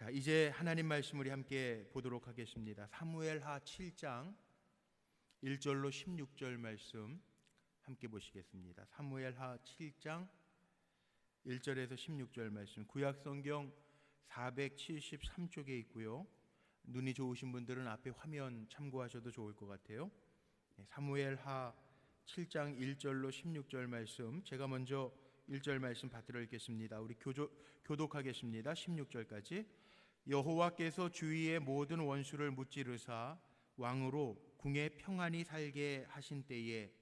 자, 이제 하나님 말씀 우리 함께 보도록 하겠습니다. 사무엘하 7장 1절로 16절 말씀 함께 보시겠습니다. 사무엘하 7장 1절에서 16절 말씀, 구약성경 473쪽에 있고요. 눈이 좋으신 분들은 앞에 화면 참고하셔도 좋을 것 같아요. 사무엘하 7장 1절로 16절 말씀, 제가 먼저 1절 말씀 받들어 읽겠습니다. 우리 교독하겠습니다. 16절까지. 여호와께서 주위의 모든 원수를 무찌르사 왕으로 궁에 평안히 살게 하신 때에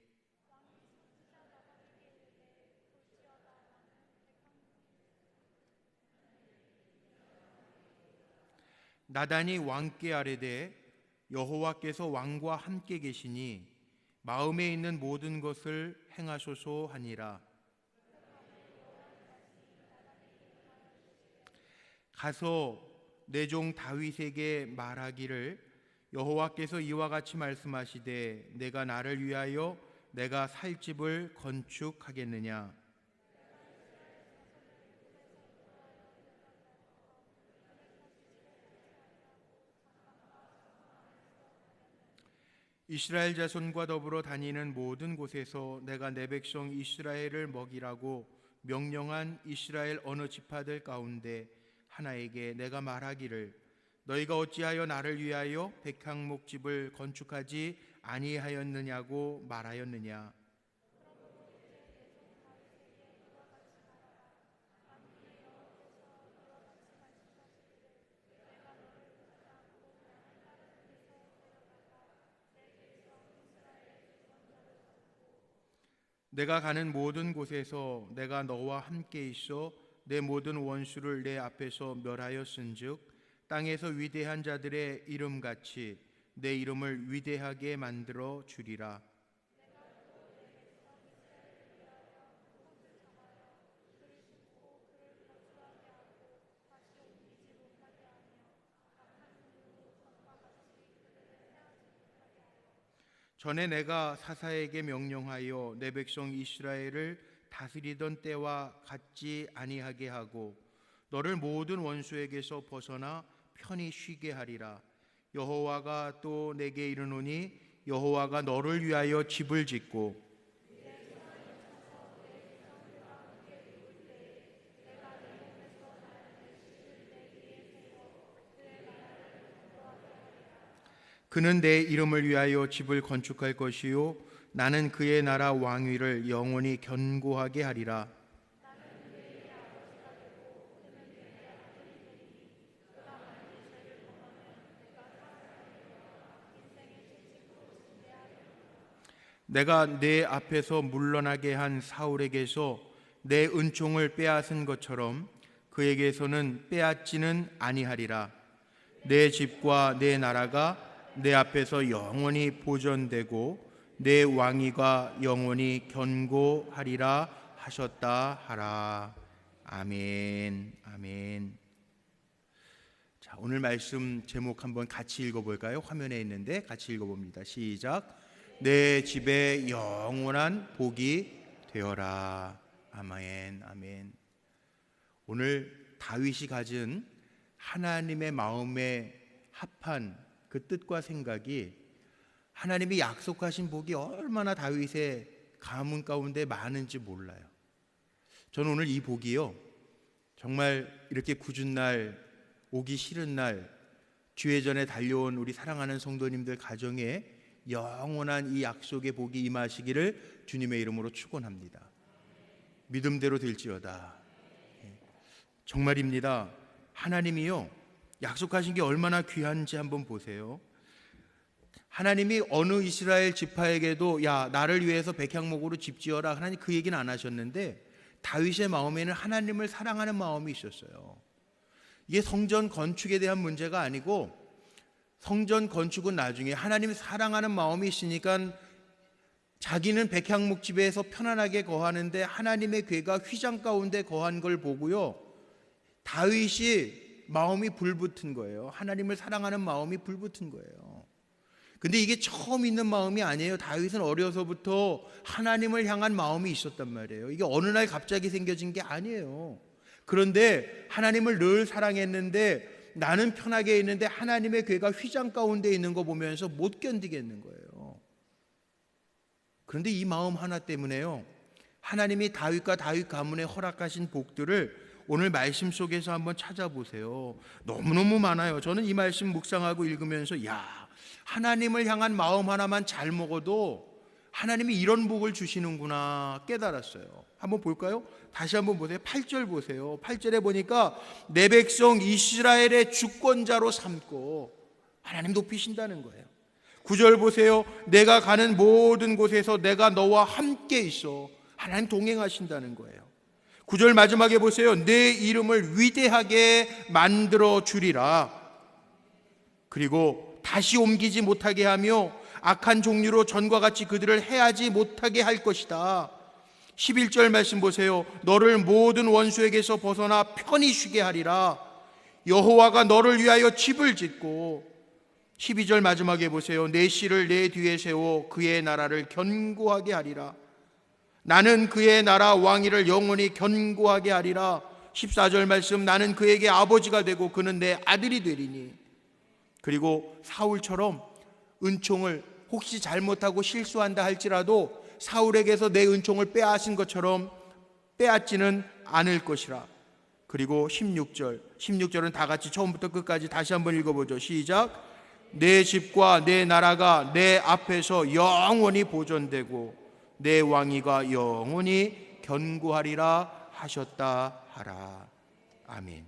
나단이 왕께 아뢰되 여호와께서 왕과 함께 계시니 마음에 있는 모든 것을 행하소서 하니라. 가서 내 종 다윗에게 말하기를 여호와께서 이와 같이 말씀하시되 내가 나를 위하여 내가 살 집을 건축하겠느냐. 이스라엘 자손과 더불어 다니는 모든 곳에서 내가 내 백성 이스라엘을 먹이라고 명령한 이스라엘 어느 지파들 가운데 하나에게 내가 말하기를 너희가 어찌하여 나를 위하여 백향목집을 건축하지 아니하였느냐고 말하였느냐. 내가 가는 모든 곳에서 내가 너와 함께 있어 내 모든 원수를 내 앞에서 멸하였은즉 땅에서 위대한 자들의 이름같이 내 이름을 위대하게 만들어 주리라. 전에 내가 사사에게 명령하여 내 백성 이스라엘을 다스리던 때와 같지 아니하게 하고 너를 모든 원수에게서 벗어나 편히 쉬게 하리라. 여호와가 또 내게 이르노니 여호와가 너를 위하여 집을 짓고 그는 내 이름을 위하여 집을 건축할 것이요 나는 그의 나라 왕위를 영원히 견고하게 하리라. 내가 내 앞에서 물러나게 한 사울에게서 내 은총을 빼앗은 것처럼 그에게서는 빼앗지는 아니하리라. 내 집과 내 나라가 내 앞에서 영원히 보존되고 내 왕위가 영원히 견고하리라 하셨다 하라. 아멘. 아멘. 자, 오늘 말씀 제목 한번 같이 읽어볼까요? 화면에 있는데 같이 읽어봅니다. 시작. 내 집에 영원한 복이 되어라. 아멘. 아멘. 오늘 다윗이 가진 하나님의 마음에 합한 그 뜻과 생각이 하나님이 약속하신 복이 얼마나 다윗의 가문 가운데 많은지 몰라요. 저는 오늘 이 복이요, 정말 이렇게 궂은 날, 오기 싫은 날, 주회전에 달려온 우리 사랑하는 성도님들 가정에 영원한 이 약속의 복이 임하시기를 주님의 이름으로 축원합니다. 믿음대로 될지어다. 정말입니다. 하나님이요, 약속하신 게 얼마나 귀한지 한번 보세요. 하나님이 어느 이스라엘 지파에게도 야 나를 위해서 백향목으로 집 지어라, 하나님 그 얘기는 안 하셨는데 다윗의 마음에는 하나님을 사랑하는 마음이 있었어요. 이게 성전 건축에 대한 문제가 아니고 성전 건축은 나중에 하나님 사랑하는 마음이 있으니까 자기는 백향목집에서 편안하게 거하는데 하나님의 궤가 휘장 가운데 거한 걸 보고요, 다윗이 마음이 불붙은 거예요. 하나님을 사랑하는 마음이 불붙은 거예요. 근데 이게 처음 있는 마음이 아니에요. 다윗은 어려서부터 하나님을 향한 마음이 있었단 말이에요. 이게 어느 날 갑자기 생겨진 게 아니에요. 그런데 하나님을 늘 사랑했는데 나는 편하게 있는데 하나님의 괴가 휘장 가운데 있는 거 보면서 못 견디겠는 거예요. 그런데 이 마음 하나 때문에요, 하나님이 다윗과 다윗 가문에 허락하신 복들을 오늘 말씀 속에서 한번 찾아보세요. 너무너무 많아요. 저는 이 말씀 묵상하고 읽으면서 하나님을 향한 마음 하나만 잘 먹어도 하나님이 이런 복을 주시는구나 깨달았어요. 한번 볼까요? 다시 한번 보세요. 8절 보세요. 8절에 보니까 내 백성 이스라엘의 주권자로 삼고, 하나님 높이신다는 거예요. 9절 보세요. 내가 가는 모든 곳에서 내가 너와 함께 있어. 하나님 동행하신다는 거예요. 9절 마지막에 보세요. 내 이름을 위대하게 만들어 주리라. 그리고 다시 옮기지 못하게 하며 악한 종류로 전과 같이 그들을 해하지 못하게 할 것이다. 11절 말씀 보세요. 너를 모든 원수에게서 벗어나 편히 쉬게 하리라. 여호와가 너를 위하여 집을 짓고, 12절 마지막에 보세요. 내 씨를 내 뒤에 세워 그의 나라를 견고하게 하리라. 나는 그의 나라 왕위를 영원히 견고하게 하리라. 14절 말씀, 나는 그에게 아버지가 되고 그는 내 아들이 되리니. 그리고 사울처럼 은총을 혹시 잘못하고 실수한다 할지라도 사울에게서 내 은총을 빼앗은 것처럼 빼앗지는 않을 것이라. 그리고 16절은 다 같이 처음부터 끝까지 다시 한번 읽어보죠. 시작. 내 집과 내 나라가 내 앞에서 영원히 보존되고 내 왕위가 영원히 견고하리라 하셨다 하라. 아멘.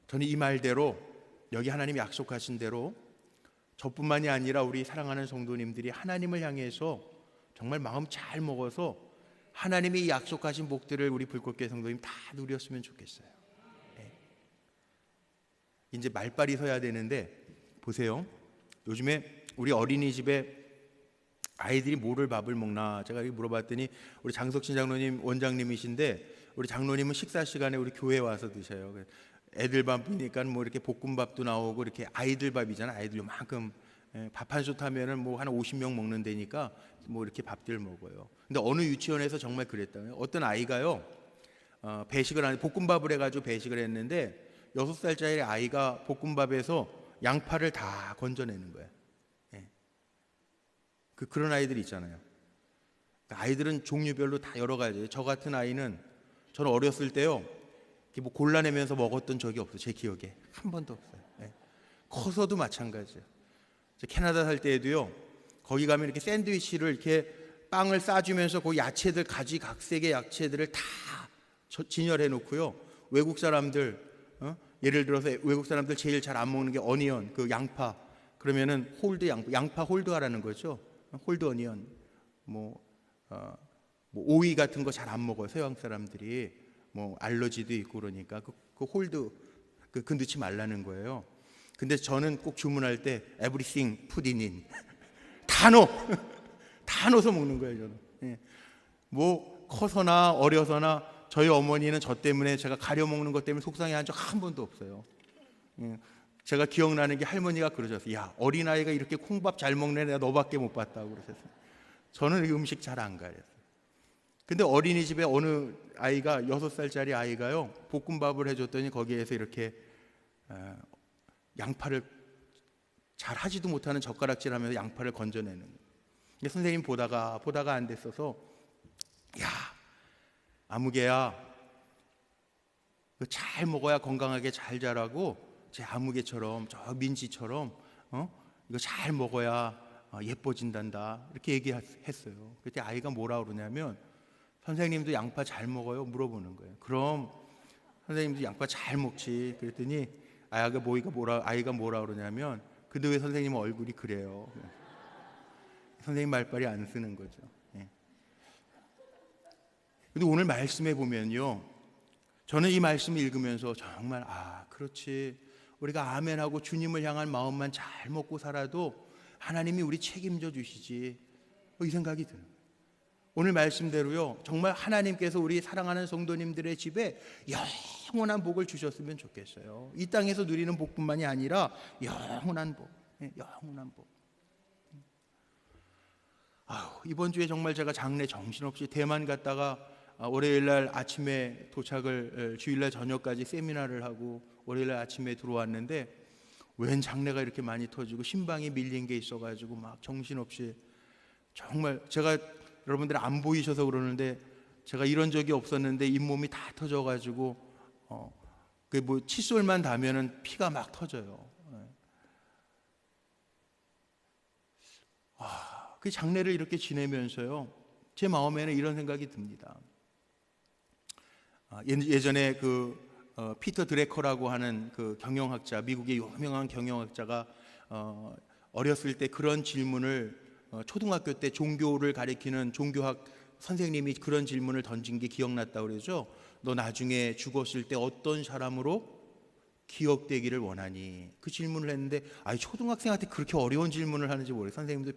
저는 이 말대로, 여기 하나님이 약속하신 대로 저뿐만이 아니라 우리 사랑하는 성도님들이 하나님을 향해서 정말 마음 잘 먹어서 하나님이 약속하신 복들을 우리 불꽃교회 성도님 다 누렸으면 좋겠어요. 네. 이제 말빨이 서야 되는데 보세요. 요즘에 우리 어린이집에 아이들이 뭐를 밥을 먹나 제가 물어봤더니, 우리 장석신 장로님 원장님이신데 우리 장로님은 식사 시간에 우리 교회에 와서 드셔요. 애들 밥이니까 뭐 이렇게 볶음밥도 나오고, 이렇게 아이들 밥이잖아. 아이들 요만큼 밥 한 솥 하면은 뭐 한 50명 먹는 데니까 뭐 이렇게 밥들 먹어요. 근데 어느 유치원에서 정말 그랬다고요. 어떤 아이가요, 배식을 하는, 볶음밥을 해가지고 배식을 했는데 6살짜리 아이가 볶음밥에서 양파를 다 건져내는 거예요. 그런 아이들이 있잖아요. 아이들은 종류별로 다 여러 가지. 저 같은 아이는, 저는 어렸을 때요, 뭐 골라내면서 먹었던 적이 없어요. 제 기억에 한 번도 없어요. 커서도 마찬가지예요. 캐나다 살 때에도요, 거기 가면 이렇게 샌드위치를 이렇게 빵을 싸주면서 그 야채들, 가지 각색의 야채들을 다 진열해 놓고요, 외국 사람들, 예를 들어서 외국 사람들 제일 잘 안 먹는 게 어니언, 그 양파, 그러면은 홀드 양파 홀드하라는 거죠. 홀드 어니언, 뭐 오이 같은 거 잘 안 먹어요. 서양 사람들이 뭐 알러지도 있고 그러니까 그 홀드 그 넣지 말라는 거예요. 근데 저는 꼭 주문할 때 everything put in 다 넣어 다 넣어서 먹는 거예요. 저는 뭐 커서나 어려서나 저희 어머니는 저 때문에, 제가 가려 먹는 것 때문에 속상해한 적 한 번도 없어요. 제가 기억나는 게 할머니가 그러셨어요. 야, 어린아이가 이렇게 콩밥 잘 먹네, 내가 너밖에 못 봤다고 그러셨어요. 저는 음식 잘 안 가렸어요. 근데 어린이집에 어느 아이가, 6살짜리 아이가요, 볶음밥을 해줬더니 거기에서 이렇게 양파를 잘 하지도 못하는 젓가락질 하면서 양파를 건져내는 거예요. 근데 선생님 보다가 안 됐어서, 야, 아무개야, 잘 먹어야 건강하게 잘 자라고, 제 아무개처럼, 저 민지처럼 이거 잘 먹어야 예뻐진단다, 이렇게 얘기했어요. 그때 아이가 뭐라 그러냐면, 선생님도 양파 잘 먹어요? 물어보는 거예요. 그럼 선생님도 양파 잘 먹지. 그랬더니 아이가 뭐라 그러냐면, 근데 왜 선생님 얼굴이 그래요? 선생님 말빨이 안 쓰는 거죠. 근데 오늘 말씀해 보면요, 저는 이 말씀을 읽으면서 정말 그렇지, 우리가 아멘하고 주님을 향한 마음만 잘 먹고 살아도 하나님이 우리 책임져 주시지, 이 생각이 들어요. 오늘 말씀대로요, 정말 하나님께서 우리 사랑하는 성도님들의 집에 영원한 복을 주셨으면 좋겠어요. 이 땅에서 누리는 복뿐만이 아니라 영원한 복, 영원한 복. 이번 주에 정말 제가 장례 정신없이 대만 갔다가 월요일 날 아침에 도착을 주일 날 저녁까지 세미나를 하고 월요일 날 아침에 들어왔는데 웬 장례가 이렇게 많이 터지고 신방이 밀린 게 있어가지고 막 정신없이 정말 제가 여러분들 안 보이셔서 그러는데 제가 이런 적이 없었는데 잇몸이 다 터져가지고 그 뭐 칫솔만 닿으면은 피가 막 터져요. 그 장례를 이렇게 지내면서요, 제 마음에는 이런 생각이 듭니다. 예전에 피터 드래커라고 하는 그 경영학자, 미국의 유명한 경영학자가 어렸을 때 그런 질문을 초등학교 때 종교를 가리키는 종교학 선생님이 그런 질문을 던진 게 기억났다고 그러죠. 너 나중에 죽었을 때 어떤 사람으로 기억되기를 원하니? 그 질문을 했는데 초등학생한테 그렇게 어려운 질문을 하는지 모르겠어요. 선생님도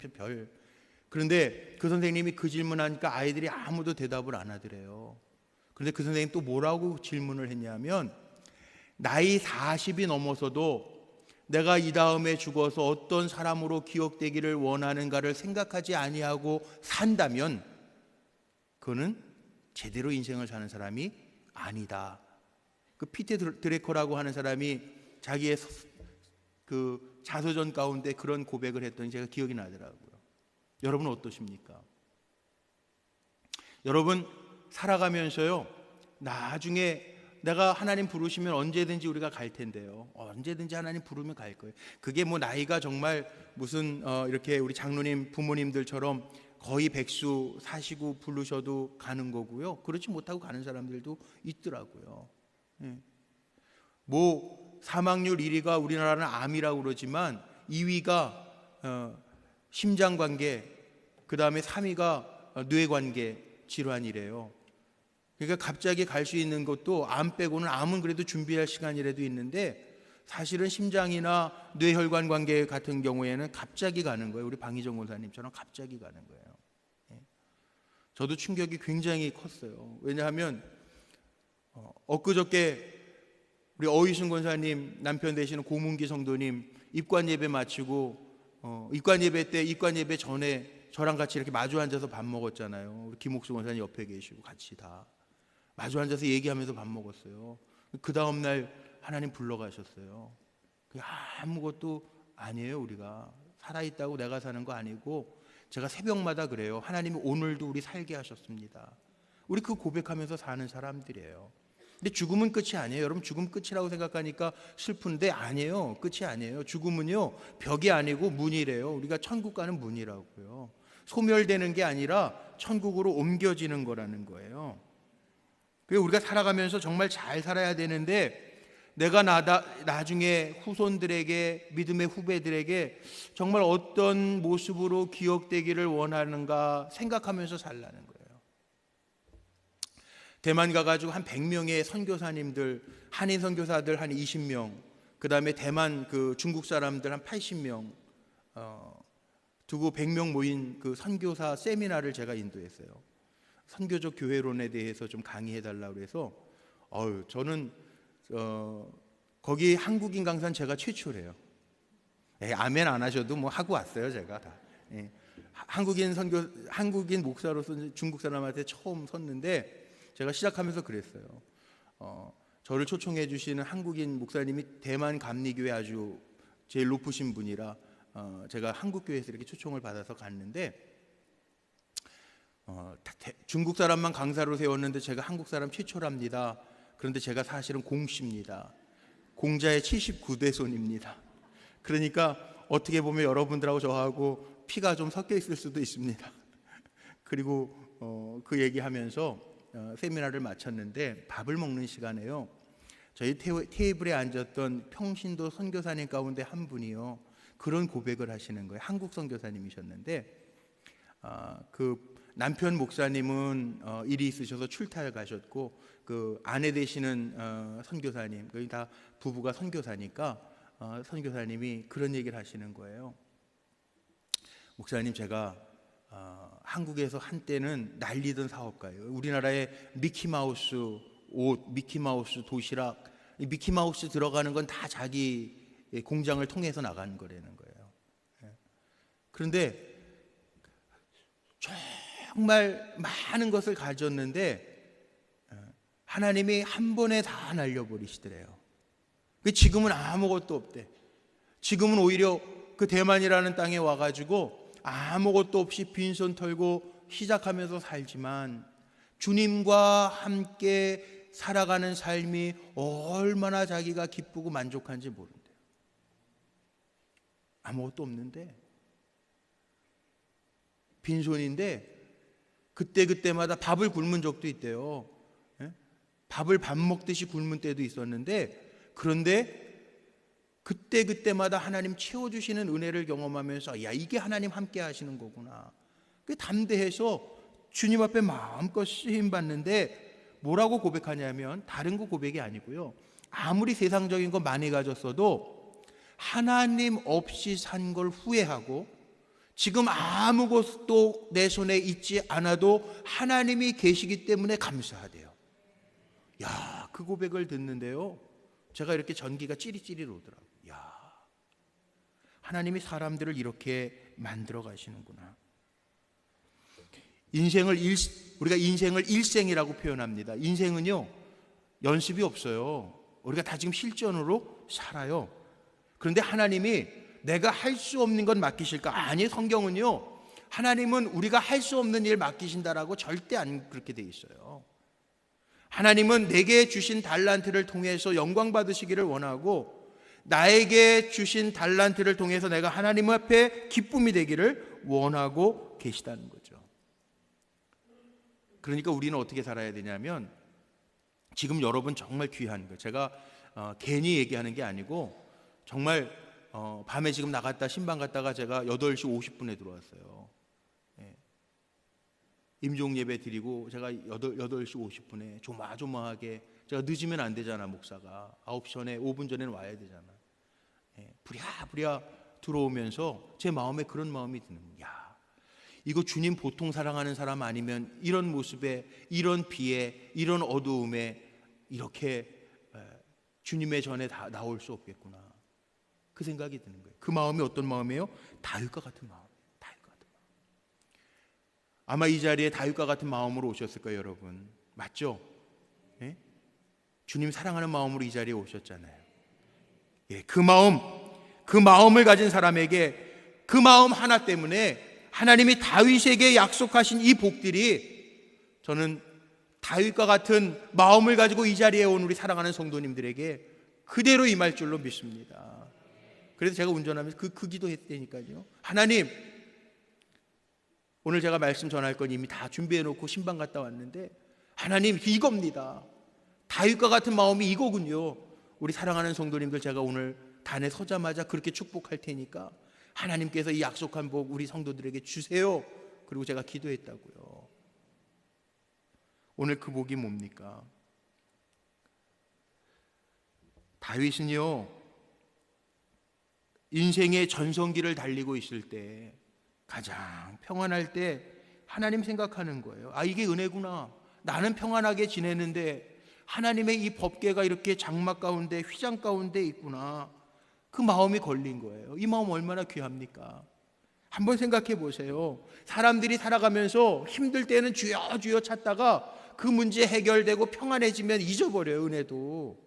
그런데 그 선생님이 그 질문하니까 아이들이 아무도 대답을 안 하더래요. 그런데 그 선생님 또 뭐라고 질문을 했냐면, 나이 40이 넘어서도 내가 이 다음에 죽어서 어떤 사람으로 기억되기를 원하는가를 생각하지 아니하고 산다면 그거는 제대로 인생을 사는 사람이 아니다. 그 피터 드래커라고 하는 사람이 자기의 그 자서전 가운데 그런 고백을 했더니 제가 기억이 나더라고요. 여러분 어떠십니까? 여러분 살아가면서요, 나중에 내가 하나님 부르시면 언제든지 우리가 갈 텐데요, 언제든지 하나님 부르면 갈 거예요. 그게 뭐 나이가 정말 무슨 이렇게 우리 장로님 부모님들처럼 거의 백수 사시고 부르셔도 가는 거고요, 그렇지 못하고 가는 사람들도 있더라고요. 뭐 사망률 1위가 우리나라는 암이라고 그러지만 2위가 심장관계, 그 다음에 3위가 뇌관계 질환이래요. 그러니까 갑자기 갈 수 있는 것도 암 빼고는, 암은 그래도 준비할 시간이라도 있는데 사실은 심장이나 뇌혈관 관계 같은 경우에는 갑자기 가는 거예요. 우리 방희정 권사님처럼 갑자기 가는 거예요. 저도 충격이 굉장히 컸어요. 왜냐하면 엊그저께 우리 어휘순 권사님 남편 되시는 고문기 성도님 입관 예배 마치고 입관 예배 때, 입관 예배 전에 저랑 같이 이렇게 마주 앉아서 밥 먹었잖아요. 우리 김옥수 권사님 옆에 계시고 같이 다 마주 앉아서 얘기하면서 밥 먹었어요. 그 다음 날 하나님 불러가셨어요. 아무것도 아니에요. 우리가 살아있다고 내가 사는 거 아니고, 제가 새벽마다 그래요. 하나님이 오늘도 우리 살게 하셨습니다. 우리 그 고백하면서 사는 사람들이에요. 근데 죽음은 끝이 아니에요. 여러분, 죽음 끝이라고 생각하니까 슬픈데 아니에요. 끝이 아니에요. 죽음은요, 벽이 아니고 문이래요. 우리가 천국 가는 문이라고요. 소멸되는 게 아니라 천국으로 옮겨지는 거라는 거예요. 그래서 우리가 살아가면서 정말 잘 살아야 되는데, 내가 나중에 후손들에게, 믿음의 후배들에게 정말 어떤 모습으로 기억되기를 원하는가 생각하면서 살라는 거예요. 대만 가가지고 한 100명의 선교사님들, 한인 선교사들 한 20명, 그 다음에 대만 그 중국 사람들 한 80명 두고 100명 모인 그 선교사 세미나를 제가 인도했어요. 선교적 교회론에 대해서 좀 강의해달라고 해서 저는 거기 한국인 강사는 제가 최초래요. 아멘 안 하셔도 뭐 하고 왔어요, 제가 다. 한국인 목사로서 중국 사람한테 처음 섰는데, 제가 시작하면서 그랬어요. 저를 초청해 주시는 한국인 목사님이 대만 감리교회 아주 제일 높으신 분이라 제가 한국교회에서 이렇게 초청을 받아서 갔는데, 중국 사람만 강사로 세웠는데 제가 한국 사람 최초랍니다. 그런데 제가 사실은 공씨입니다. 공자의 79대손입니다. 그러니까 어떻게 보면 여러분들하고 저하고 피가 좀 섞여 있을 수도 있습니다. 그리고 그 얘기하면서 세미나를 마쳤는데, 밥을 먹는 시간에요, 저희 테이블에 앉았던 평신도 선교사님 가운데 한 분이요, 그런 고백을 하시는 거예요. 한국 선교사님이셨는데 그 남편 목사님은 일이 있으셔서 출타를 가셨고, 그 아내 되시는 선교사님, 거의 다 부부가 선교사니까 선교사님이 그런 얘기를 하시는 거예요. 목사님, 제가 한국에서 한때는 날리던 사업가예요. 우리나라에 미키마우스 옷, 미키마우스 도시락, 미키마우스 들어가는 건 다 자기 공장을 통해서 나가는 거라는 거예요. 그런데 정말 많은 것을 가졌는데 하나님이 한 번에 다 날려버리시더래요. 지금은 아무것도 없대. 지금은 오히려 그 대만이라는 땅에 와가지고 아무것도 없이 빈손 털고 시작하면서 살지만 주님과 함께 살아가는 삶이 얼마나 자기가 기쁘고 만족한지 모른대요. 아무것도 없는데, 빈손인데 그때마다 밥을 굶은 적도 있대요. 밥을 밥 먹듯이 굶은 때도 있었는데, 그런데 그때마다 하나님 채워주시는 은혜를 경험하면서 야, 이게 하나님 함께 하시는 거구나. 담대해서 주님 앞에 마음껏 쓰임 받는데 뭐라고 고백하냐면, 다른 거 고백이 아니고요, 아무리 세상적인 거 많이 가졌어도 하나님 없이 산 걸 후회하고 지금 아무것도 내 손에 있지 않아도 하나님이 계시기 때문에 감사하대요. 야, 그 고백을 듣는데요, 제가 이렇게 전기가 찌릿찌릿 오더라고요. 야, 하나님이 사람들을 이렇게 만들어 가시는구나. 우리가 인생을 일생이라고 표현합니다. 인생은요, 연습이 없어요. 우리가 다 지금 실전으로 살아요. 그런데 하나님이 내가 할 수 없는 건 맡기실까? 아니, 성경은요, 하나님은 우리가 할 수 없는 일 맡기신다라고 절대 안 그렇게 돼 있어요. 하나님은 내게 주신 달란트를 통해서 영광 받으시기를 원하고, 나에게 주신 달란트를 통해서 내가 하나님 앞에 기쁨이 되기를 원하고 계시다는 거죠. 그러니까 우리는 어떻게 살아야 되냐면, 지금 여러분 정말 귀한 거, 제가 괜히 얘기하는 게 아니고 정말 밤에 지금 나갔다 신방 갔다가 제가 8시 50분에 들어왔어요. 임종 예배 드리고 제가 8시 50분에 조마조마하게, 제가 늦으면 안 되잖아, 목사가 9시 전에 5분 전에는 와야 되잖아. 부랴부랴 들어오면서 제 마음에 그런 마음이 드는 거야. 야, 이거 주님 보통 사랑하는 사람 아니면 이런 모습에, 이런 비에, 이런 어두움에 이렇게 주님의 전에 다 나올 수 없겠구나, 그 생각이 드는 거예요. 그 마음이 어떤 마음이에요? 다윗과 같은 마음. 아마 이 자리에 다윗과 같은 마음으로 오셨을 거예요, 여러분. 맞죠? 예? 주님 사랑하는 마음으로 이 자리에 오셨잖아요. 예, 그 마음을 가진 사람에게 그 마음 하나 때문에 하나님이 다윗에게 약속하신 이 복들이, 저는 다윗과 같은 마음을 가지고 이 자리에 온 우리 사랑하는 성도님들에게 그대로 임할 줄로 믿습니다. 그래서 제가 운전하면서 그 기도했다니까요. 하나님, 오늘 제가 말씀 전할 건 이미 다 준비해 놓고 신방 갔다 왔는데, 하나님, 이겁니다. 다윗과 같은 마음이 이거군요. 우리 사랑하는 성도님들, 제가 오늘 단에 서자마자 그렇게 축복할 테니까 하나님께서 이 약속한 복 우리 성도들에게 주세요. 그리고 제가 기도했다고요. 오늘 그 복이 뭡니까? 다윗은요, 인생의 전성기를 달리고 있을 때, 가장 평안할 때 하나님 생각하는 거예요. 아, 이게 은혜구나. 나는 평안하게 지내는데 하나님의 이 법궤가 이렇게 장막 가운데, 휘장 가운데 있구나. 그 마음이 걸린 거예요. 이 마음 얼마나 귀합니까? 한번 생각해 보세요. 사람들이 살아가면서 힘들 때는 주여 주여 찾다가 그 문제 해결되고 평안해지면 잊어버려요, 은혜도.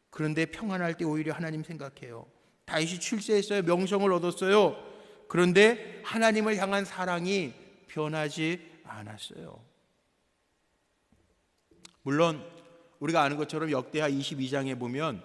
그런데 평안할 때 오히려 하나님 생각해요. 다윗이 출세했어요. 명성을 얻었어요. 그런데 하나님을 향한 사랑이 변하지 않았어요. 물론 우리가 아는 것처럼 역대하 22장에 보면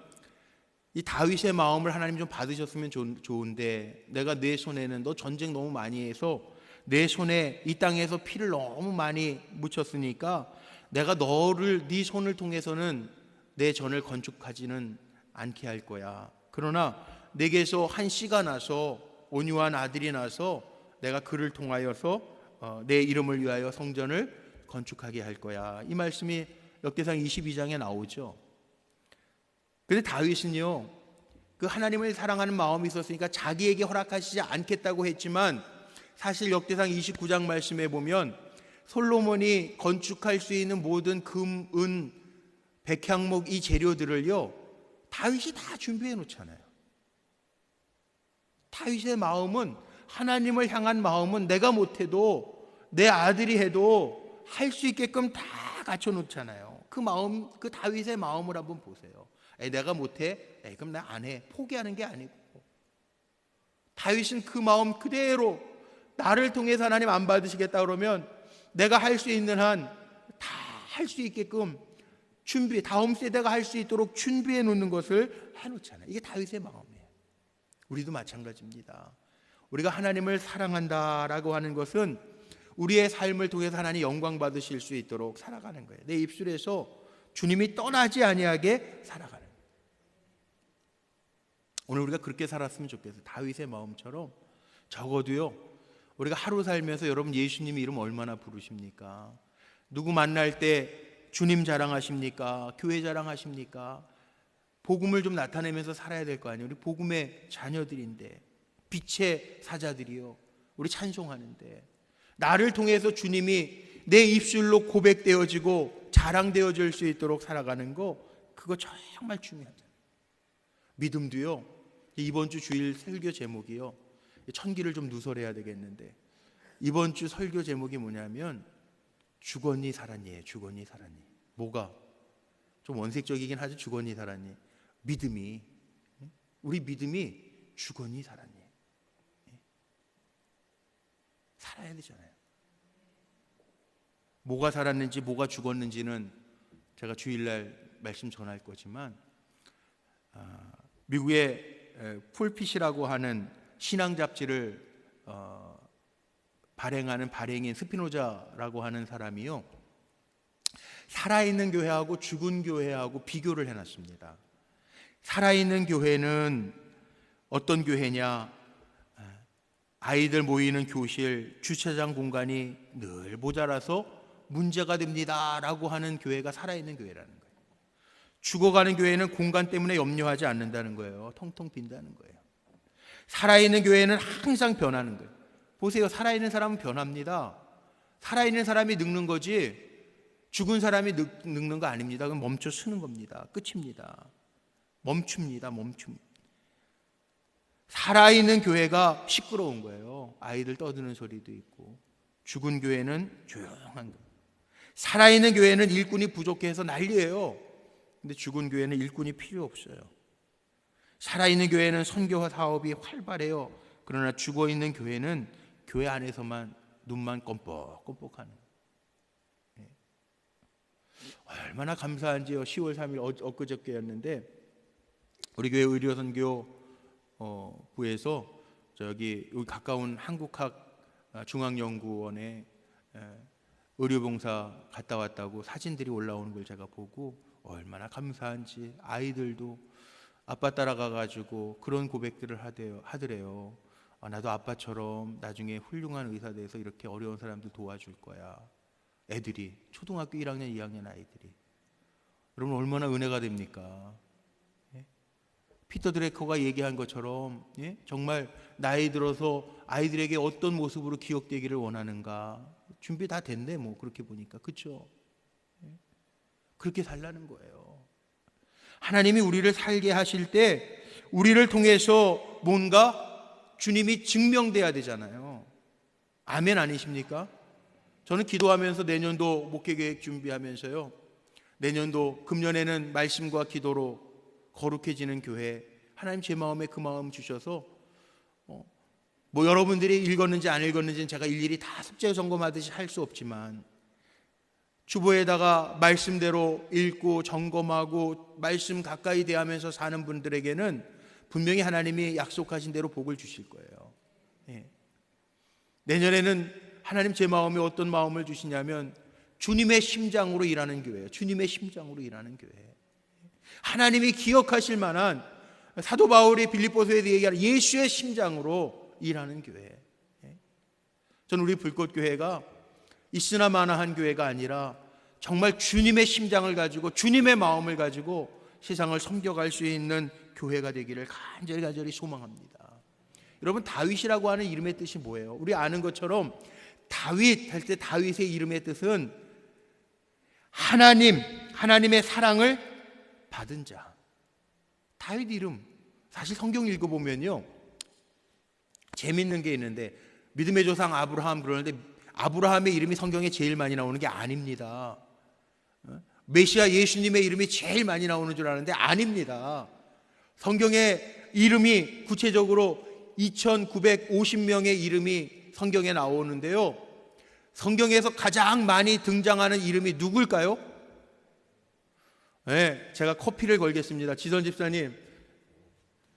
이 다윗의 마음을 하나님 좀 받으셨으면 좋은데, 내가 내 손에는, 너 전쟁 너무 많이 해서 내 손에 이 땅에서 피를 너무 많이 묻혔으니까 내가 네 손을 통해서는 내 전을 건축하지는 않게 할 거야. 그러나 내게서 한 씨가 나서, 온유한 아들이 나서 내가 그를 통하여서 내 이름을 위하여 성전을 건축하게 할 거야. 이 말씀이 역대상 22장에 나오죠. 그런데 다윗은요, 그 하나님을 사랑하는 마음이 있었으니까 자기에게 허락하시지 않겠다고 했지만, 사실 역대상 29장 말씀에 보면 솔로몬이 건축할 수 있는 모든 금, 은, 백향목 이 재료들을요, 다윗이 다 준비해 놓잖아요. 다윗의 마음은, 하나님을 향한 마음은 내가 못해도 내 아들이 해도 할 수 있게끔 다 갖춰 놓잖아요. 그 마음, 그 다윗의 마음을 한번 보세요. 내가 못해? 그럼 나 안 해. 포기하는 게 아니고, 다윗은 그 마음 그대로 나를 통해서 하나님 안 받으시겠다 그러면 내가 할 수 있는 한 다 할 수 있게끔 준비, 다음 세대가 할 수 있도록 준비해 놓는 것을 해놓잖아요. 이게 다윗의 마음이에요. 우리도 마찬가지입니다. 우리가 하나님을 사랑한다라고 하는 것은 우리의 삶을 통해서 하나님 영광 받으실 수 있도록 살아가는 거예요. 내 입술에서 주님이 떠나지 아니하게 살아가는 거예요. 오늘 우리가 그렇게 살았으면 좋겠어요. 다윗의 마음처럼. 적어도요, 우리가 하루 살면서 여러분 예수님 이름 얼마나 부르십니까? 누구 만날 때 주님 자랑하십니까? 교회 자랑하십니까? 복음을 좀 나타내면서 살아야 될 거 아니에요. 우리 복음의 자녀들인데, 빛의 사자들이요, 우리 찬송하는데, 나를 통해서 주님이 내 입술로 고백되어지고 자랑되어질 수 있도록 살아가는 거, 그거 정말 중요하잖아요. 믿음도요, 이번 주 주일 설교 제목이요, 천기를 좀 누설해야 되겠는데, 이번 주 설교 제목이 뭐냐면 죽었니 살았니예요. 죽었니 살았니. 뭐가 좀 원색적이긴 하죠. 죽었니 살았니. 믿음이, 우리 믿음이 죽었니 살았니, 살아야 되잖아요. 뭐가 살았는지 뭐가 죽었는지는 제가 주일날 말씀 전할 거지만, 미국의 풀핏이라고 하는 신앙 잡지를 발행하는 발행인 스피노자라고 하는 사람이요, 살아있는 교회하고 죽은 교회하고 비교를 해놨습니다. 살아있는 교회는 어떤 교회냐? 아이들 모이는 교실, 주차장 공간이 늘 모자라서 문제가 됩니다 라고 하는 교회가 살아있는 교회라는 거예요. 죽어가는 교회는 공간 때문에 염려하지 않는다는 거예요. 텅텅 빈다는 거예요. 살아있는 교회는 항상 변하는 거예요. 보세요, 살아있는 사람은 변합니다. 살아있는 사람이 늙는 거지 죽은 사람이 늙는 거 아닙니다. 그건 멈춰 서는 겁니다. 끝입니다. 멈춥니다. 살아있는 교회가 시끄러운 거예요. 아이들 떠드는 소리도 있고. 죽은 교회는 조용한 거예요. 살아있는 교회는 일꾼이 부족해서 난리예요. 근데 죽은 교회는 일꾼이 필요 없어요. 살아있는 교회는 선교와 사업이 활발해요. 그러나 죽어있는 교회는 교회 안에서만 눈만 껌뻑껌뻑하는. 얼마나 감사한지요. 10월 3일 엊그저께였는데 우리 교회 의료선교 부에서 여기 가까운 한국학 중앙연구원에 의료봉사 갔다 왔다고 사진들이 올라오는 걸 제가 보고 얼마나 감사한지, 아이들도 아빠 따라가가지고 그런 고백들을 하더래요. 나도 아빠처럼 나중에 훌륭한 의사 돼서 이렇게 어려운 사람들 도와줄 거야. 애들이 초등학교 1학년 2학년 아이들이. 여러분 얼마나 은혜가 됩니까? 피터 드래커가 얘기한 것처럼, 정말 나이 들어서 아이들에게 어떤 모습으로 기억되기를 원하는가, 준비 다 됐네 뭐 그렇게 보니까. 그렇죠? 그렇게 살라는 거예요. 하나님이 우리를 살게 하실 때 우리를 통해서 뭔가 주님이 증명돼야 되잖아요. 아멘 아니십니까? 저는 기도하면서 내년도 목회계획 준비하면서요, 내년도 금년에는 말씀과 기도로 거룩해지는 교회, 하나님 제 마음에 그 마음 주셔서 뭐 여러분들이 읽었는지 안 읽었는지는 제가 일일이 다 숙제 점검하듯이 할 수 없지만 주보에다가 말씀대로 읽고 점검하고 말씀 가까이 대하면서 사는 분들에게는 분명히 하나님이 약속하신 대로 복을 주실 거예요. 내년에는 하나님 제 마음에 어떤 마음을 주시냐면 주님의 심장으로 일하는 교회예요. 주님의 심장으로 일하는 교회. 하나님이 기억하실 만한, 사도 바울이 빌립보서에 대해 얘기하는 예수의 심장으로 일하는 교회. 저는 우리 불꽃교회가 있으나 마나한 교회가 아니라 정말 주님의 심장을 가지고 주님의 마음을 가지고 세상을 섬겨갈 수 있는 교회가 되기를 간절히 소망합니다. 여러분, 다윗이라고 하는 이름의 뜻이 뭐예요? 우리 아는 것처럼 다윗 할 때 다윗의 이름의 뜻은 하나님의 사랑을 받은 자. 다윗 이름, 사실 성경 읽어보면요 재밌는 게 있는데, 믿음의 조상 아브라함 그러는데 아브라함의 이름이 성경에 제일 많이 나오는 게 아닙니다. 메시아 예수님의 이름이 제일 많이 나오는 줄 아는데 아닙니다. 성경에 이름이 구체적으로 2950명의 이름이 성경에 나오는데요, 성경에서 가장 많이 등장하는 이름이 누굴까요? 네, 제가 커피를 걸겠습니다. 지선 집사님,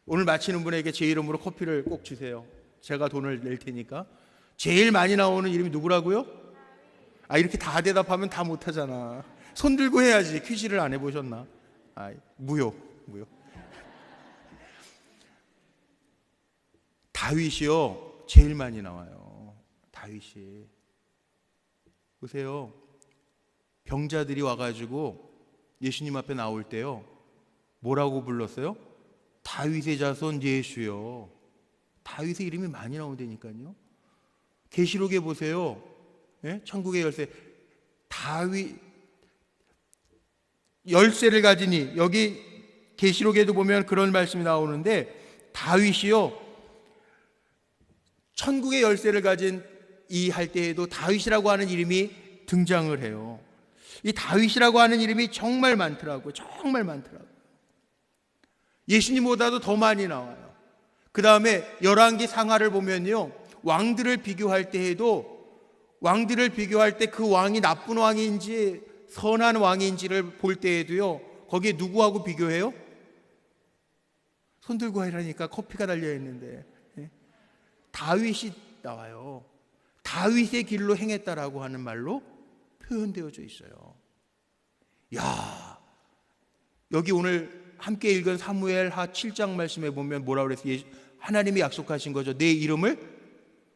오늘 마치는 분에게 제 이름으로 커피를 꼭 주세요. 제가 돈을 낼 테니까. 제일 많이 나오는 이름이 누구라고요? 이렇게 다 대답하면 다 못하잖아. 손 들고 해야지. 퀴즈를 안 해보셨나? 무효. 다윗이요, 제일 많이 나와요. 다윗이. 보세요. 병자들이 와가지고 예수님 앞에 나올 때요, 뭐라고 불렀어요? 다윗의 자손 예수요. 다윗의 이름이 많이 나온다니까요. 계시록에 보세요. 예? 천국의 열쇠. 다윗 열쇠를 가지니, 여기 계시록에도 보면 그런 말씀이 나오는데, 다윗이요, 천국의 열쇠를 가진 이 할 때에도 다윗이라고 하는 이름이 등장을 해요. 이 다윗이라고 하는 이름이 정말 많더라고요. 정말 많더라고요. 예수님보다도 더 많이 나와요. 그 다음에 열왕기 상하를 보면요, 왕들을 비교할 때에도, 왕들을 비교할 때 그 왕이 나쁜 왕인지 선한 왕인지를 볼 때에도요, 거기에 누구하고 비교해요? 손 들고 하라니까 커피가 달려있는데, 다윗이 나와요. 다윗의 길로 행했다라고 하는 말로 표현되어져 있어요. 야, 여기 오늘 함께 읽은 사무엘하 7장 말씀에 보면 뭐라고 그랬어요? 하나님이 약속하신 거죠. 내 이름을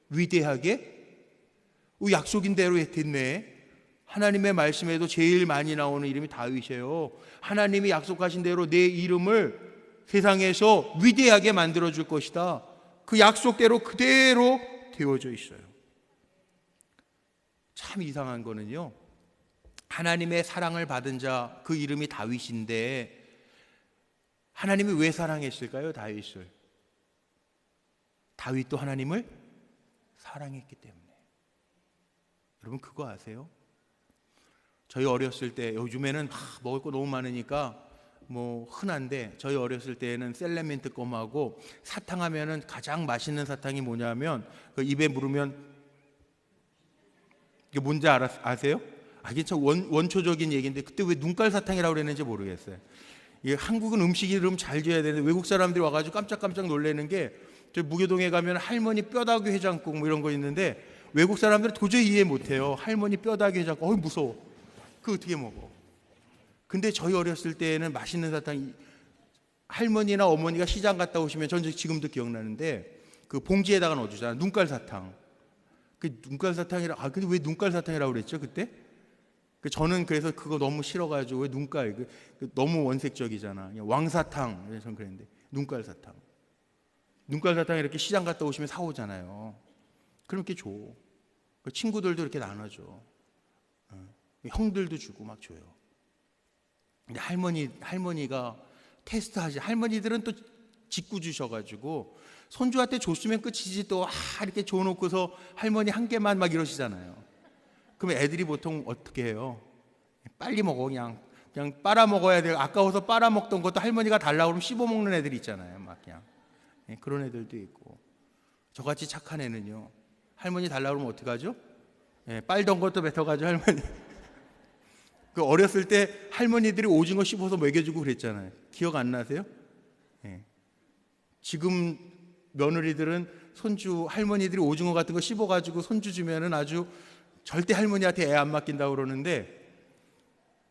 위대하게. 약속인 대로 됐네. 하나님의 말씀에도 제일 많이 나오는 이름이 다윗이에요. 하나님이 약속하신 대로 내 이름을 세상에서 위대하게 만들어 줄 것이다. 그 약속대로 그대로 되어져 있어요. 참 이상한 거는요, 하나님의 사랑을 받은 자, 그 이름이 다윗인데, 하나님이 왜 사랑했을까요? 다윗을. 다윗도 하나님을 사랑했기 때문에. 여러분 그거 아세요? 저희 어렸을 때, 요즘에는 먹을 거 너무 많으니까 뭐 흔한데, 저희 어렸을 때에는 셀레민트 껌하고 사탕 하면은 가장 맛있는 사탕이 뭐냐면, 그 입에 물으면, 이게 뭔지 아세요? 이게 참 원초적인 얘기인데, 그때 왜 눈깔 사탕이라고 그랬는지 모르겠어요. 이게 한국은 음식 이름 잘 지어야 되는데, 외국 사람들이 와가지고 깜짝깜짝 놀라는 게, 저 무교동에 가면 할머니 뼈다귀 해장국 뭐 이런 거 있는데, 외국 사람들은 도저히 이해 못해요. 할머니 뼈다귀 해장국, 무서워. 그거 어떻게 먹어? 근데 저희 어렸을 때에는 맛있는 사탕, 할머니나 어머니가 시장 갔다 오시면, 전 지금도 기억나는데, 그 봉지에다가 넣어주잖아요. 눈깔 사탕. 그 눈깔 사탕이라, 근데 왜 눈깔 사탕이라고 그랬죠 그때? 저는 그래서 그거 너무 싫어가지고, 왜 눈깔, 너무 원색적이잖아. 왕사탕, 저는 그랬는데, 눈깔 사탕. 눈깔 사탕 이렇게 시장 갔다 오시면 사오잖아요. 그럼 이렇게 줘. 친구들도 이렇게 나눠줘. 형들도 주고 막 줘요. 근데 할머니가 테스트하지. 할머니들은 또 직구 주셔가지고 손주한테 줬으면 끝이지, 또 이렇게 줘놓고서 할머니 한 개만 막 이러시잖아요. 그럼 애들이 보통 어떻게 해요? 빨리 먹어. 그냥 빨아먹어야 돼요. 아까워서 빨아먹던 것도 할머니가 달라고 그러면 씹어먹는 애들이 있잖아요. 막 그냥 그런 애들도 있고. 저같이 착한 애는요, 할머니 달라고 그러면 어떡하죠? 빨던 것도 뱉어가지고 할머니. 그 어렸을 때 할머니들이 오징어 씹어서 먹여주고 그랬잖아요. 기억 안 나세요? 지금 며느리들은 손주, 할머니들이 오징어 같은 거 씹어가지고 손주 주면은 아주 절대 할머니한테 애 안 맡긴다고 그러는데,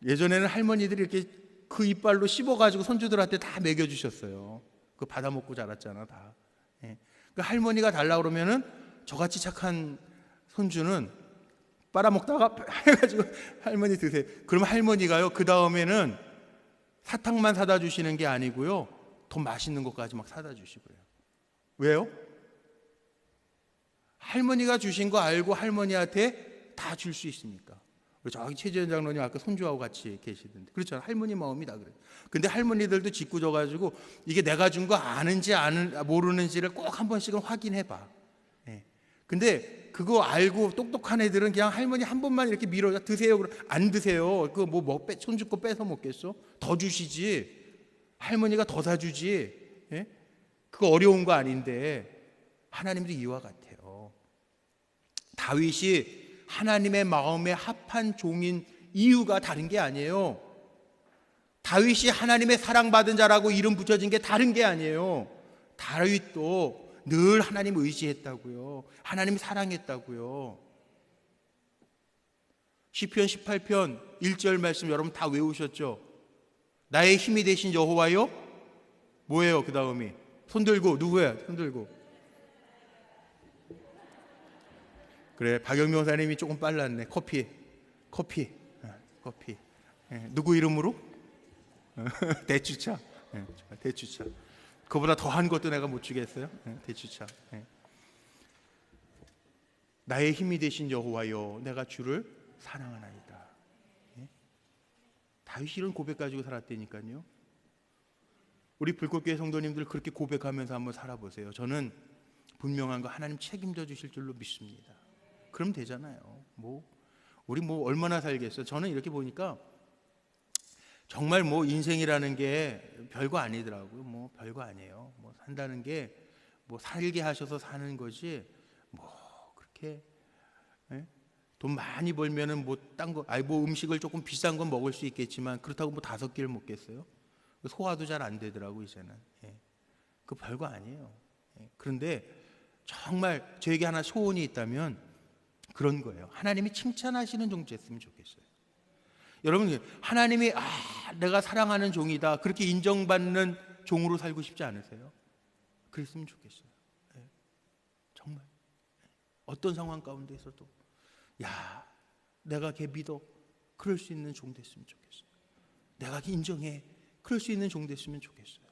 예전에는 할머니들이 이렇게 그 이빨로 씹어가지고 손주들한테 다 먹여주셨어요. 그거 받아먹고 자랐잖아 다. 그 할머니가 달라고 그러면은 저같이 착한 손주는 빨아먹다가 해가지고 할머니 드세요. 그러면 할머니가요, 그 다음에는 사탕만 사다 주시는 게 아니고요, 더 맛있는 것까지 막 사다 주시고요. 왜요? 할머니가 주신 거 알고 할머니한테 다 줄 수 있으니까. 저기 최재현 장로님 아까 손주하고 같이 계시던데, 그렇잖아요. 할머니 마음이 다 그래요. 근데 할머니들도 짓궂어가지고 이게 내가 준 거 아는지 모르는지를 꼭 한 번씩은 확인해 봐. 근데 그거 알고 똑똑한 애들은 그냥 할머니 한 번만 이렇게 밀어 드세요. 그럼 안 드세요. 그거 손주 거 뺏어 먹겠어? 더 주시지. 할머니가 더 사주지. 예? 그거 어려운 거 아닌데 하나님도 이와 같아요. 다윗이 하나님의 마음에 합한 종인 이유가 다른 게 아니에요. 다윗이 하나님의 사랑받은 자라고 이름 붙여진 게 다른 게 아니에요. 다윗도 늘 하나님 의지했다고요. 하나님 사랑했다고요. 시편 18편 1절 말씀 여러분 다 외우셨죠? 나의 힘이 되신 여호와요? 뭐예요 그 다음이? 손 들고. 누구야? 손 들고. 그래, 박영명 목사님이 조금 빨랐네. 커피. 누구 이름으로? 대추차. 대추차. 그보다 더한 것도 내가 못 주겠어요. 대추차. 나의 힘이 되신 여호와여, 내가 주를 사랑하나이다. 다윗이 이런 고백 가지고 살았다니까요. 우리 불꽃교회 성도님들 그렇게 고백하면서 한번 살아보세요. 저는 분명한 거 하나님 책임져 주실 줄로 믿습니다. 그럼 되잖아요. 우리 얼마나 살겠어요. 저는 이렇게 보니까 정말 인생이라는 게 별거 아니더라고요. 별거 아니에요. 산다는 게 살게 하셔서 사는 거지. 그렇게 돈 많이 벌면은 딴 거, 음식을 조금 비싼 건 먹을 수 있겠지만 그렇다고 5끼를 먹겠어요? 소화도 잘 안 되더라고 이제는. 그 별거 아니에요. 그런데 정말 저에게 하나 소원이 있다면 그런 거예요. 하나님이 칭찬하시는 종 됐으면 좋겠어요. 여러분, 하나님이 내가 사랑하는 종이다 그렇게 인정받는 종으로 살고 싶지 않으세요? 그랬으면 좋겠어요. 정말 어떤 상황 가운데서도 내가 걔 믿어 그럴 수 있는 종 됐으면 좋겠어요. 내가 인정해 그럴 수 있는 종 됐으면 좋겠어요.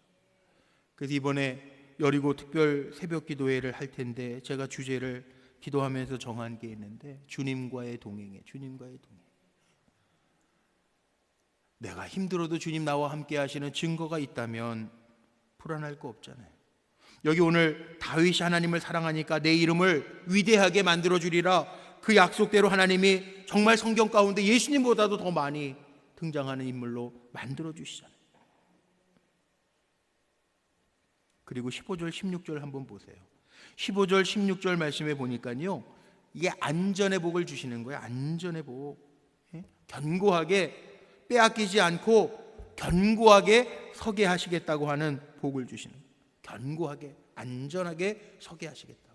그래서 이번에 여리고 특별 새벽 기도회를 할 텐데 제가 주제를 기도하면서 정한 게 있는데 주님과의 동행에 내가 힘들어도 주님 나와 함께 하시는 증거가 있다면 불안할 거 없잖아요. 여기 오늘 다윗이 하나님을 사랑하니까 내 이름을 위대하게 만들어 주리라 그 약속대로 하나님이 정말 성경 가운데 예수님보다도 더 많이 등장하는 인물로 만들어 주시잖아요. 그리고 15절 16절 한번 보세요. 15절 16절 말씀에 보니까요, 이게 안전의 복을 주시는 거예요. 안전의 복. 견고하게 빼앗기지 않고 견고하게 서게 하시겠다고 하는 복을 주시는 거예요. 견고하게 안전하게 서게 하시겠다고.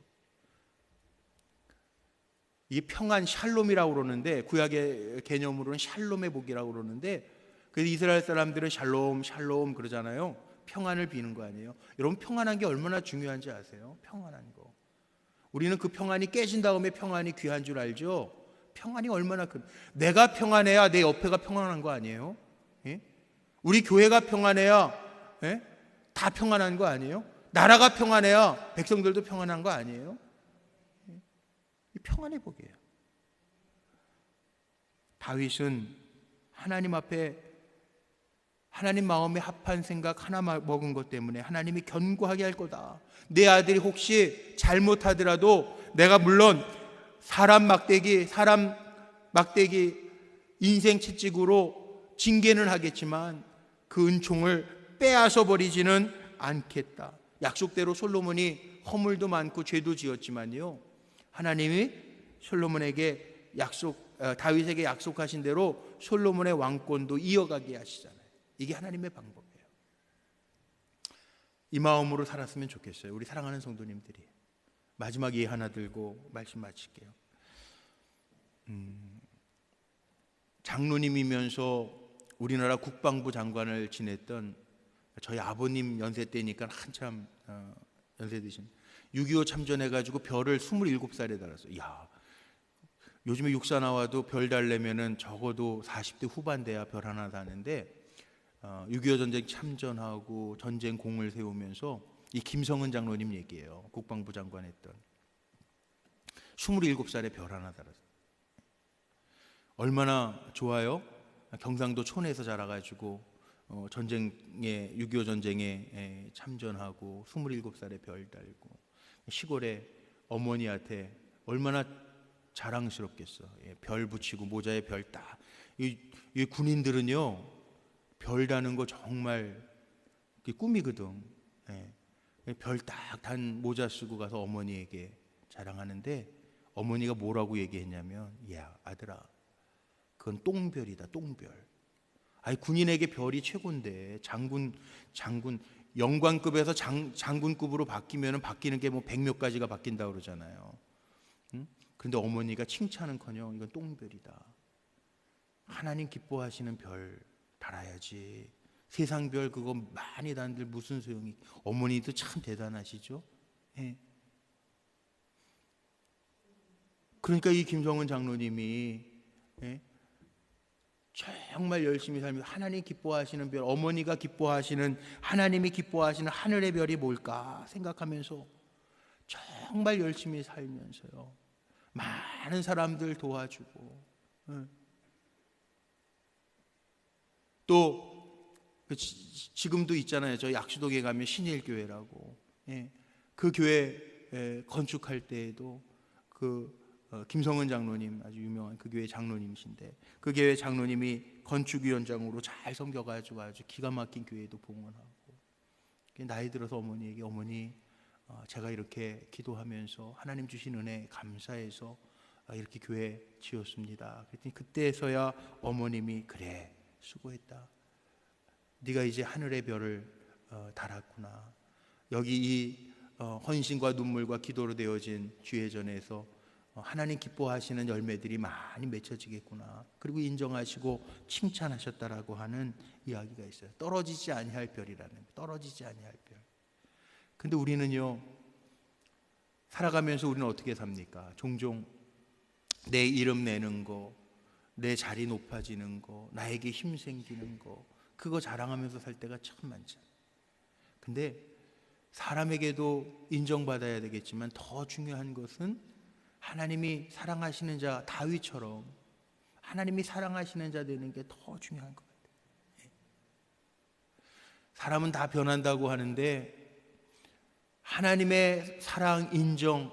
이 평안 샬롬이라고 그러는데 구약의 개념으로는 샬롬의 복이라고 그러는데 그래서 이스라엘 사람들은 샬롬 그러잖아요. 평안을 비는 거 아니에요. 여러분 평안한 게 얼마나 중요한지 아세요? 평안한 거. 우리는 그 평안이 깨진 다음에 평안이 귀한 줄 알죠? 평안이 얼마나 내가 평안해야 내 옆에가 평안한 거 아니에요? 예? 우리 교회가 평안해야 다 평안한 거 아니에요? 나라가 평안해야 백성들도 평안한 거 아니에요? 이 평안의 복이에요. 다윗은 하나님 앞에 하나님 마음에 합한 생각 하나 먹은 것 때문에 하나님이 견고하게 할 거다. 내 아들이 혹시 잘못하더라도 내가 물론 사람 막대기 인생 채찍으로 징계는 하겠지만 그 은총을 빼앗아 버리지는 않겠다. 약속대로 솔로몬이 허물도 많고 죄도 지었지만요, 하나님이 솔로몬에게 다윗에게 약속하신 대로 솔로몬의 왕권도 이어가게 하시잖아요. 이게 하나님의 방법이에요. 이 마음으로 살았으면 좋겠어요. 우리 사랑하는 성도님들이. 마지막 예 하나 들고 말씀 마칠게요. 장로님이면서 우리나라 국방부 장관을 지냈던 저희 아버님 연세 때니까 한참 연세 드신 6.25 참전해가지고 별을 27살에 달았어요. 요즘에 육사 나와도 별 달려면은 적어도 40대 후반 돼야 별 하나 다는데 6.25 전쟁 참전하고 전쟁 공을 세우면서 이 김성은 장로님 얘기예요. 국방부 장관 했던 27살에 별 하나 달았어요. 얼마나 좋아요? 경상도 촌에서 자라가지고 6.25 전쟁에 참전하고 27살에 별 달고 시골에 어머니한테 얼마나 자랑스럽겠어. 예, 별 붙이고 모자에 별 딱. 이 군인들은요 별 다는 거 정말 꿈이거든. 예, 별 딱 단 모자 쓰고 가서 어머니에게 자랑하는데 어머니가 뭐라고 얘기했냐면, 야 아들아, 그건 똥별이다, 똥별. 아니 군인에게 별이 최고인데 장군 영관급에서 장군급으로 바뀌면은 바뀌는 게 뭐 100몇 가지가 바뀐다 그러잖아요. 응? 그런데 어머니가 칭찬은커녕 이건 똥별이다. 하나님 기뻐하시는 별 달아야지. 세상 별 그거 많이 단들 무슨 소용이. 어머니도 참 대단하시죠. 예. 그러니까 이 김성은 장로님이 예? 정말 열심히 살면서 하나님 기뻐하시는 별, 어머니가 기뻐하시는, 하나님이 기뻐하시는 하늘의 별이 뭘까 생각하면서 정말 열심히 살면서요 많은 사람들 도와주고, 또 지금도 있잖아요. 저 약수동에 가면 신일교회라고, 그 교회 건축할 때에도 김성은 장로님, 아주 유명한 그 교회 장로님이신데, 그 교회 장로님이 건축위원장으로 잘 섬겨가지고 아주 기가 막힌 교회도 봉헌하고, 나이 들어서 어머니에게, 어머니 제가 이렇게 기도하면서 하나님 주신 은혜 감사해서 이렇게 교회 지었습니다. 그랬더니 그때서야 어머님이, 그래 수고했다, 네가 이제 하늘의 별을 달았구나. 여기 이 헌신과 눈물과 기도로 되어진 주회전에서 하나님 기뻐하시는 열매들이 많이 맺혀지겠구나. 그리고 인정하시고 칭찬하셨다라고 하는 이야기가 있어요. 떨어지지 아니할 별이라는, 떨어지지 아니할 별. 근데 우리는요 살아가면서 우리는 어떻게 삽니까? 종종 내 이름 내는 거, 내 자리 높아지는 거, 나에게 힘 생기는 거, 그거 자랑하면서 살 때가 참 많잖아요. 근데 사람에게도 인정받아야 되겠지만 더 중요한 것은 하나님이 사랑하시는 자, 다윗처럼 하나님이 사랑하시는 자 되는 게 더 중요한 것 같아요. 사람은 다 변한다고 하는데 하나님의 사랑, 인정,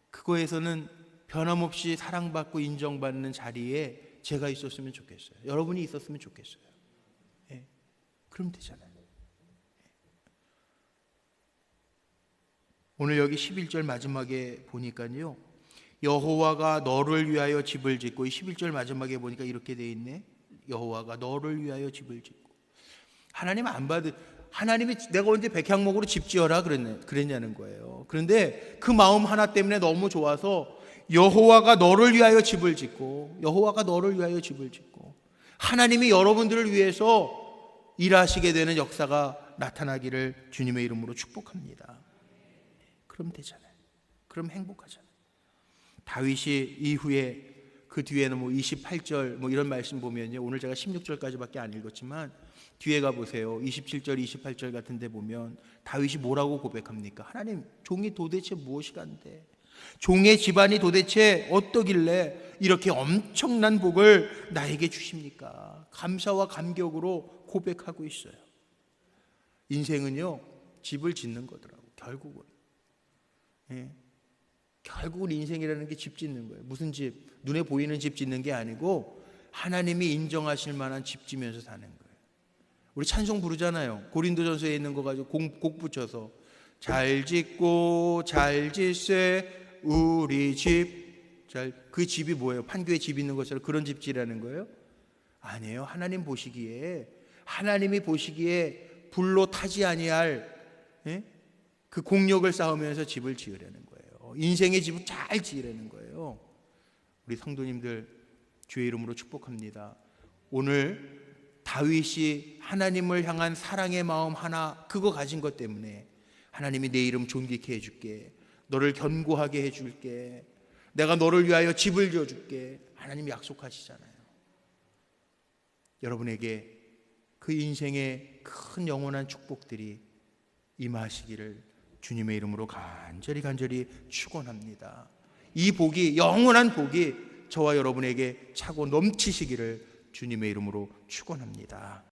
그거에서는 변함없이 사랑받고 인정받는 자리에 제가 있었으면 좋겠어요. 여러분이 있었으면 좋겠어요. 그럼 되잖아요. 오늘 여기 11절 마지막에 보니까요, 여호와가 너를 위하여 집을 짓고, 이 11절 마지막에 보니까 이렇게 돼 있네. 여호와가 너를 위하여 집을 짓고. 하나님 안 받은, 하나님이 내가 언제 백향목으로 집 지어라 그랬냐는 거예요. 그런데 그 마음 하나 때문에 너무 좋아서 여호와가 너를 위하여 집을 짓고, 여호와가 너를 위하여 집을 짓고, 하나님이 여러분들을 위해서 일하시게 되는 역사가 나타나기를 주님의 이름으로 축복합니다. 그럼 되잖아요. 그럼 행복하잖아요. 다윗이 이후에 그 뒤에는 28절 이런 말씀 보면요, 오늘 제가 16절까지밖에 안 읽었지만 뒤에 가보세요. 27절 28절 같은 데 보면 다윗이 뭐라고 고백합니까? 하나님, 종이 도대체 무엇이 간데, 종의 집안이 도대체 어떠길래 이렇게 엄청난 복을 나에게 주십니까? 감사와 감격으로 고백하고 있어요. 인생은요 집을 짓는 거더라고. 결국은 결국은 인생이라는 게 집 짓는 거예요. 무슨 집? 눈에 보이는 집 짓는 게 아니고 하나님이 인정하실 만한 집 지면서 사는 거예요. 우리 찬송 부르잖아요. 고린도전서에 있는 거 가지고 곡 붙여서 잘 짓고 잘 짓세 우리 집. 그 집이 뭐예요? 판교에 집 있는 것처럼 그런 집 지라는 거예요? 아니에요. 하나님이 보시기에 불로 타지 아니할 그 공력을 쌓으면서 집을 지으려는 거예요. 인생의 집을 잘 지으려는 거예요. 우리 성도님들 주의 이름으로 축복합니다. 오늘 다윗이 하나님을 향한 사랑의 마음 하나, 그거 가진 것 때문에 하나님이 내 이름 존귀케 해줄게, 너를 견고하게 해줄게, 내가 너를 위하여 집을 지어줄게, 하나님이 약속하시잖아요. 여러분에게 그 인생의 큰 영원한 축복들이 임하시기를 주님의 이름으로 간절히 축원합니다. 이 복이, 영원한 복이 저와 여러분에게 차고 넘치시기를 주님의 이름으로 축원합니다.